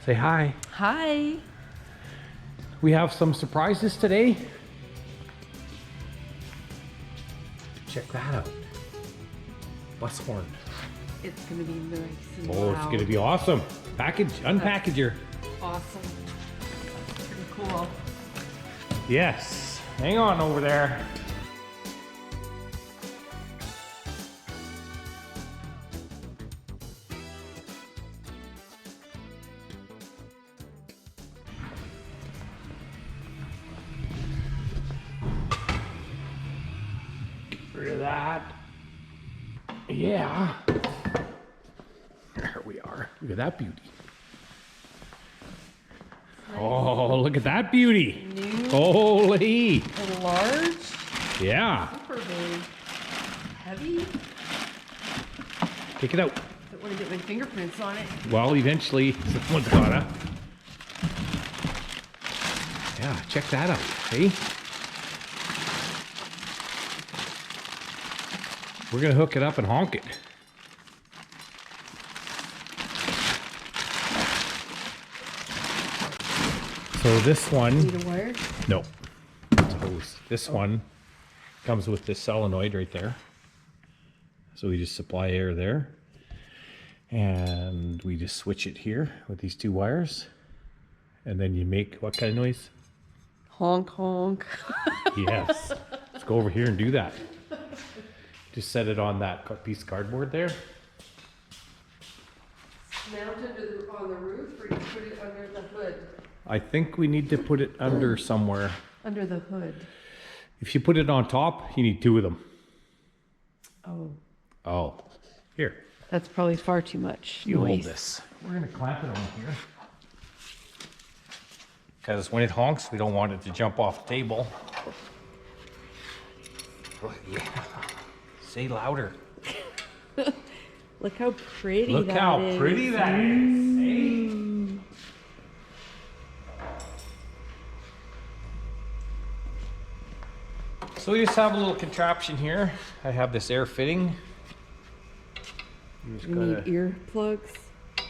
Say hi. Hi. We have some surprises today. Check that out. Bus horn. It's gonna be nice and Oh, loud. it's gonna be awesome. Unpackage her. Awesome. Pretty cool. Yes. Hang on over there. Rid of that. Yeah. There we are. Look at that beauty. Nice. Oh, look at that beauty. New Holy. and large. Yeah. Super big. Heavy. Take it out. Don't want to get my fingerprints on it. Well, eventually someone's gotta. Yeah, check that out. Hey. We're gonna hook it up and honk it. So this one, Need a wire? no, it's a hose. This one comes with this solenoid right there. So we just supply air there. And we just switch it here with these two wires. And then you make what kind of noise? Honk, honk. Yes. Let's go over here and do that. Just set it on that piece of cardboard there. Mounted on the roof, or you put it under the hood? I think we need to put it under somewhere. Under the hood. If you put it on top, you need two of them. Oh, Oh, here. that's probably far too much You hold noise. this. We're gonna clamp it on here. Because when it honks, we don't want it to jump off the table. Yeah. Say louder. Look how pretty Look that how is. pretty that is. Hey? So we just have a little contraption here. I have this air fitting. You just You gotta, need earplugs.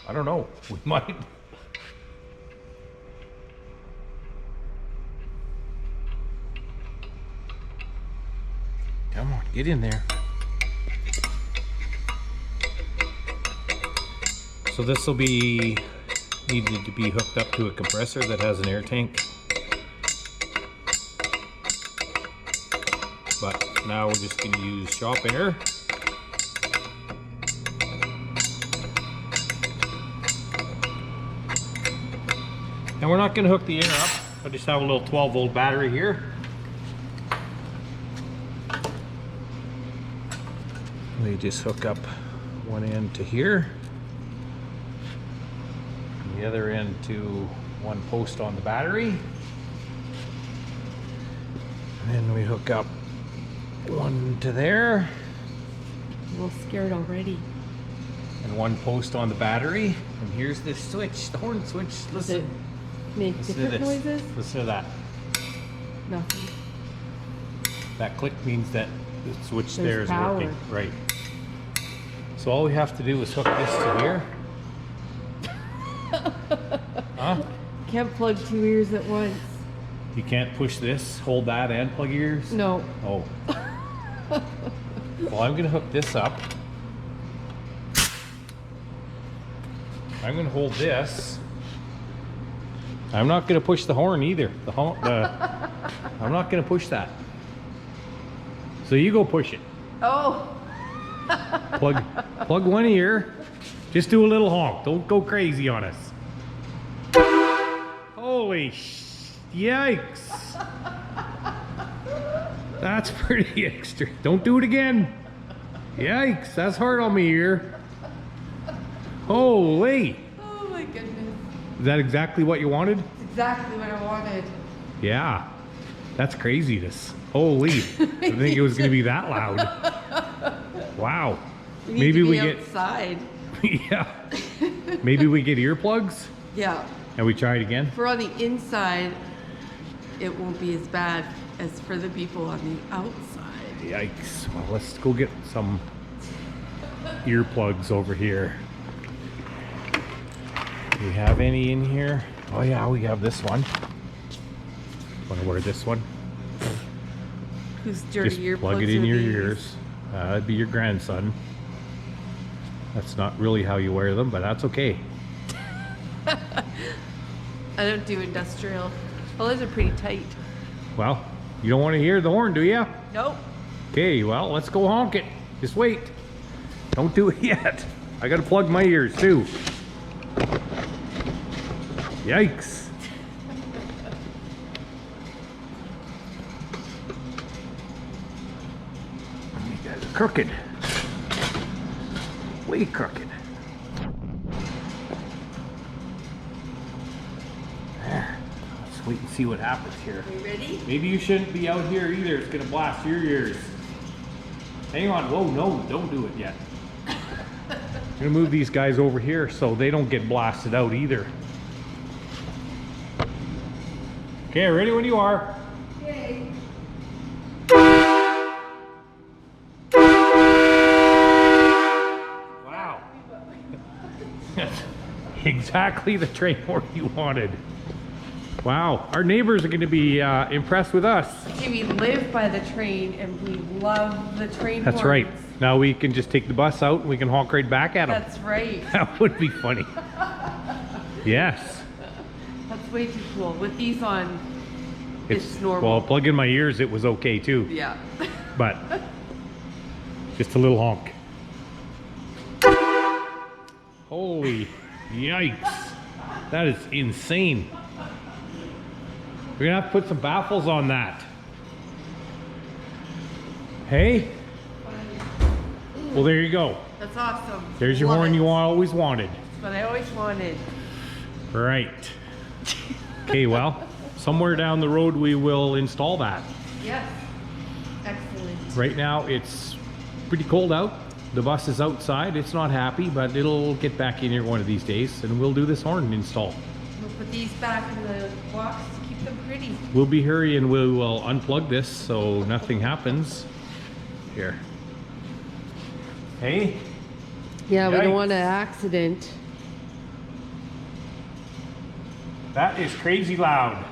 I don't know, we might. Come on, get in there. So this will be needed to be hooked up to a compressor that has an air tank. But now we're just going to use shop air. And we're not going to hook the air up. I just have a little 12-volt battery here. We just hook up one end to here, and the other end to one post on the battery. And then we hook up one to there, I'm a little scared already. and one post on the battery. And here's this switch, the horn switch. Does Listen. it make Listen to different this. noises? Listen to that. Nothing. That click means that the switch There's there is power. working. Right. So all we have to do is hook this to here. Huh? Can't plug two ears at once. You can't push this, hold that, and plug your ears? No. Oh. Well, I'm gonna hook this up. I'm gonna hold this. I'm not gonna push the horn either. I'm not gonna push that. So you go push it. Oh. Plug one ear. Just do a little honk. Don't go crazy on us. Holy yikes. That's pretty extra. Don't do it again. Yikes, that's hard on me ear. Holy. Oh my goodness. Is that exactly what you wanted? It's exactly what I wanted. Yeah. That's craziness. Holy. I didn't think it was going to be that loud. Wow. We need Maybe to be we get outside. yeah. Maybe we get earplugs Yeah. and we try it again. For on the inside, it won't be as bad as for the people on the outside. Yikes. Well, let's go get some earplugs over here. Do we have any in here? Oh yeah, we have this one. Want to wear this one? Whose dirty Just earplugs plug it in are your these? ears. That'd be your grandson. That's not really how you wear them, but that's okay. I don't do industrial. Well, those are pretty tight. Well, you don't want to hear the horn, do ya? Nope. Okay, well, let's go honk it. Just wait. Don't do it yet. I gotta plug my ears too. Yikes. You guys are crooked. Way crooked. There. Let's wait and see what happens here. Are you ready? Maybe you shouldn't be out here either. It's gonna blast your ears. Hang on. Whoa, no, don't do it yet. I'm gonna move these guys over here so they don't get blasted out either. Okay, ready when you are. Okay. Wow. That's exactly the train horn you wanted. Wow, our neighbors are going to be impressed with us. Okay, we live by the train and we love the train That's horns. right. Now we can just take the bus out and we can honk right back at them. That's right. That would be funny. Yes. That's way too cool. With these on, it's normal. Well, plug in my ears, it was okay too. Yeah. But just a little honk. Holy yikes. That is insane. We're gonna have to put some baffles on that. Hey? Well, there you go. That's awesome. There's your Love horn it. you always wanted. That's what I always wanted. Right. Okay, well, somewhere down the road we will install that. Yes. Excellent. Right now it's pretty cold out. The bus is outside. It's not happy, but it'll get back in here one of these days and we'll do this horn install. We'll put these back in the box to keep them pretty. We'll be hurrying. We will unplug this so nothing happens. Here. Hey? Yeah, we Yikes. don't want an accident. That is crazy loud.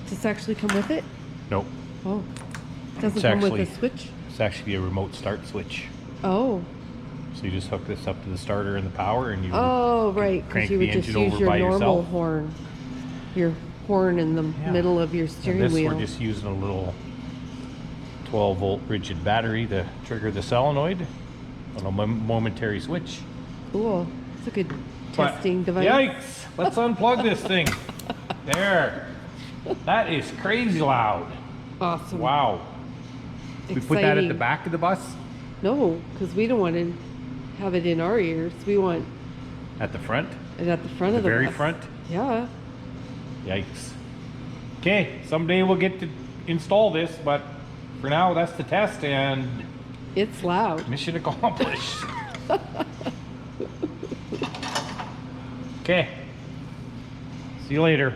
Does this actually come with it? Nope. Oh. Doesn't It's come actually- with a switch? It's actually a remote start switch. Oh. So you just hook this up to the starter and the power and you Oh, right. crank Because you the would just engine use over your by normal yourself. horn. Your horn in the Yeah. middle of your And steering this wheel. we're just using a little 12-volt rigid battery to trigger the solenoid on a momentary switch. Cool. It's a good But- testing device. Yikes! Let's unplug this thing. There. That is crazy loud. Awesome. Wow. We put that at the back of the bus? No, because we don't want to have it in our ears. We want At the front? it at the front The of the very bus. front? Yeah. Yikes. Okay, someday we'll get to install this, but for now that's the test and It's loud. mission accomplished. Okay. See you later.